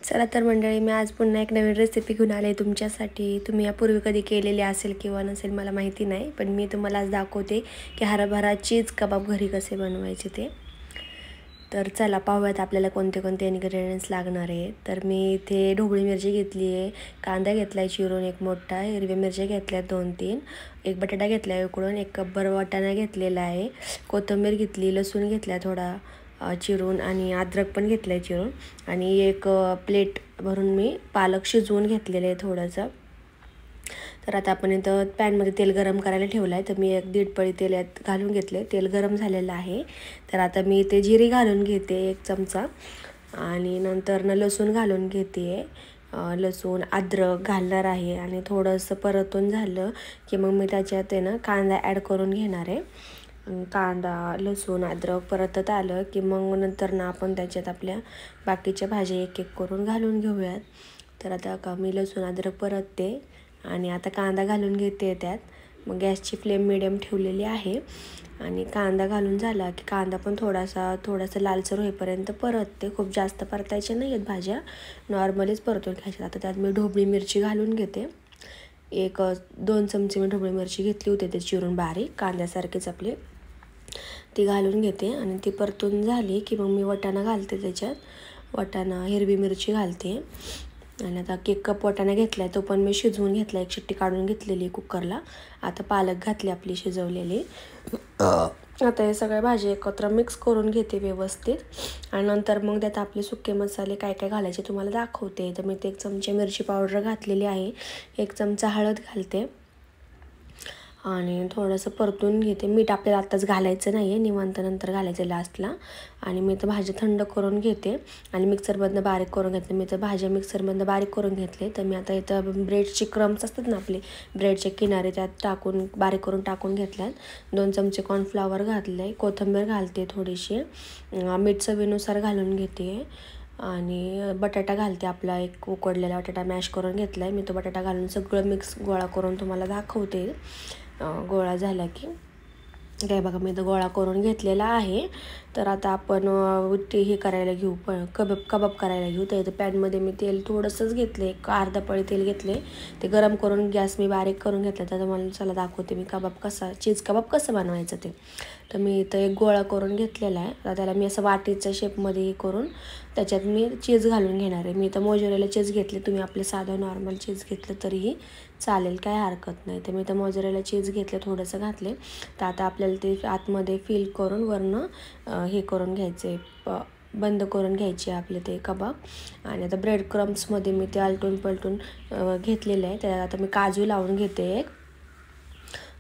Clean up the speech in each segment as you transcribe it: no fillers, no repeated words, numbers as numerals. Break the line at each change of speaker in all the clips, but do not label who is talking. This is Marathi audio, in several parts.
चला तर मंडळी, मी आज पुन्हा एक नवीन रेसिपी घेऊन आले तुमच्यासाठी। तुम्ही यापूर्वी कधी केलेली असेल किंवा नसेल मला माहिती नाही, पण मी तुम्हाला आज दाखवते की हरभरा चीज कबाब घरी कसे बनवायचे ते। तर चला पाहूयात आपल्याला कोणते कोणते इन्ग्रेडियंट्स लागणार आहे। तर मी इथे ढोबळी मिरची घेतली आहे, कांदा घेतलाय चिरून एक मोठा, हिरव्या मिरच्या घेतल्या 2-3, एक बटाटा घेतलाय उकडून, एक कपभर वाटाणा घेतलेला आहे, कोथिंबीर घेतली, लसूण घेतला थोडा चिरून आणि अद्रक पण घेतलाय चिरून, आणि एक प्लेट भरून मी पालक शिजवून घेतलेले आहे थोडंसं। तर आता आपण इथं पॅनमध्ये तेल गरम करायला ठेवलं आहे। तर मी 1-1.5 पळी तेल यात घालून घेतले, तेल गरम झालेलं आहे। तर आता मी इथे जिरे घालून घेते 1 चमचा, आणि नंतर लसूण घालून घेते, लसूण अद्रक घालणार आहे, आणि थोडंसं परतून झालं की मग मी त्याच्यात आहे ना कांदा ॲड करून घेणार आहे। कांदा लसूण अद्रक परतत आलं की मग नंतर ना आपण त्याच्यात आपल्या बाकीच्या भाज्या एक एक करून घालून घेऊयात। तर आता का मी लसूण अद्रक परतते आणि आता कांदा घालून घेते त्यात। मग गॅसची फ्लेम मिडियम ठेवलेली आहे, आणि कांदा घालून झाला की कांदा पण थोडासा लालसर होईपर्यंत परतते। खूप जास्त परतायचे नाही आहेत भाज्या, नॉर्मलीच परतून घ्यायच्या। आता त्यात मी ढोबळी मिरची घालून घेते, 1-2 चमचे मी ढोबळी मिरची घेतली होती ते चिरून बारीक कांद्यासारखेच आपले, ती घालून घेते। आणि ती परतून झाली की मग मी वाटाणा घालते त्याच्यात, वाटाणा हिरवी मिरची घालते, आणि आता 1 कप वाटाणा घेतला आहे तो पण मी शिजवून घेतला, 1 शिट्टी काढून घेतलेली कुकरला। आता पालक घातली आपली शिजवलेली। आता हे सगळ्या भाज्या एकत्र मिक्स करून घेते व्यवस्थित, आणि नंतर मग त्यात आपले सुके मसाले काय काय घालायचे तुम्हाला दाखवते। तर मी ते 1 चमचे मिरची पावडर घातलेली आहे, 1 चमचा हळद घालते, आणि थोडंसं परतून घेते। मीठ आपल्याला आत्ताच घालायचं नाही आहे, निवांत नंतर घालायचं लास्टला। आणि मी तर भाज्या थंड करून घेते आणि मिक्सरमधनं बारीक करून घेतले। मी तर भाज्या मिक्सरमधनं बारीक करून घेतले। तर मी आता इथं ब्रेडचे क्रम्स असतात ना आपले, ब्रेडचे किनारे त्यात टाकून बारीक करून टाकून घेतल्यात, 2 चमचे कॉर्नफ्लॉवर घातले, कोथिंबीर घालते थोडीशी, मीठ चवीनुसार घालून घेते, आणि बटाटा घालते आपला 1 उकडलेला बटाटा मॅश करून घेतला आहे मी। तो बटाटा घालून सगळं मिक्स गोळा करून तुम्हाला दाखवते। गोळा झाला की काय बघा मी तर गोळा करून घेतलेला आहे। तर आता आपण हे करायला घेऊ, कबाब करायला घेऊ। तर इथं पॅनमध्ये मी तेल थोडंसंच घेतले, 1 अर्धा पळी तेल घेतले, ते गरम करून गॅस मी बारीक करून घेतला। तर मला चला दाखवते मी चीज कबाब कसं बनवायचं ते। तर मी इथं 1 गोळा करून घेतलेला आहे। आता त्याला मी असं वाटीच्या शेपमध्ये करून त्याच्यात मी चीज घालून घेणार आहे। मी इथं मोझरेला चीज घेतले, तुम्ही आपले साधं नॉर्मल चीज घेतलं तरीही चालेल, काय हरकत नाही। तर मी इथं मोझरेला चीज घेतले, थोडंसं घातले। तर आता आपल्याला ते आतमध्ये फिल करून वरनं हे करून घ्यायचे, बंद करून घ्यायचे आपले ते कबाब। आणि आता ब्रेड क्रम्समध्ये मी ते आलटून पलटून घेतलेलं आहे। त्याला आता मी काजू लावून घेते 1,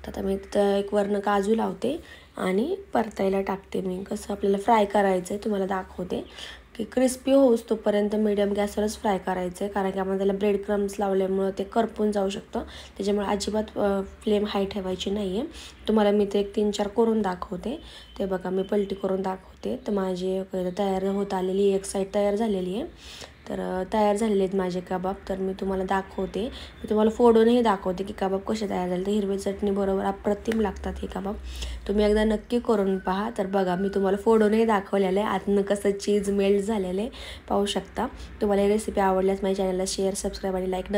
तर आता मी तिथं 1 वरनं काजू लावते आणि परतायला टाकते। मी कसं आपल्याला फ्राय करायचं आहे तुम्हाला दाखवते की क्रिस्पी होऊस तोपर्यंत मीडियम गॅसवरच फ्राय करायचं आहे, कारण की आपण त्याला ब्रेड क्रम्स लावल्यामुळं ते करपून जाऊ शकतं, त्याच्यामुळे अजिबात फ्लेम हाय ठेवायची नाही आहे। तुम्हाला मी ते 1-3-4 करून दाखवते। ते बघा मी पलटी करून दाखवते। तर माझी तयार होत आलेली 1 साईड तयार झालेली आहे। तर तयार झालेले आहेत माझे कबाब। तर मी तुम्हाला दाखवते, मी तुम्हाला फोडूनही दाखवते की कबाब कसे तयार झाले। तर हिरवी चटणी बरोबर अप्रतिम लागतात हे कबाब, तुम्ही एकदा नक्की करून पहा। तर बघा मी तुम्हाला फोडूनही दाखवलेलं आहे, आतनं कसं चीज मेल्ट झालेलं आहे पाहू शकता। तुम्हाला ही रेसिपी आवडल्यास माझ्या चॅनलला शेअर, सबस्क्राईब आणि लाईक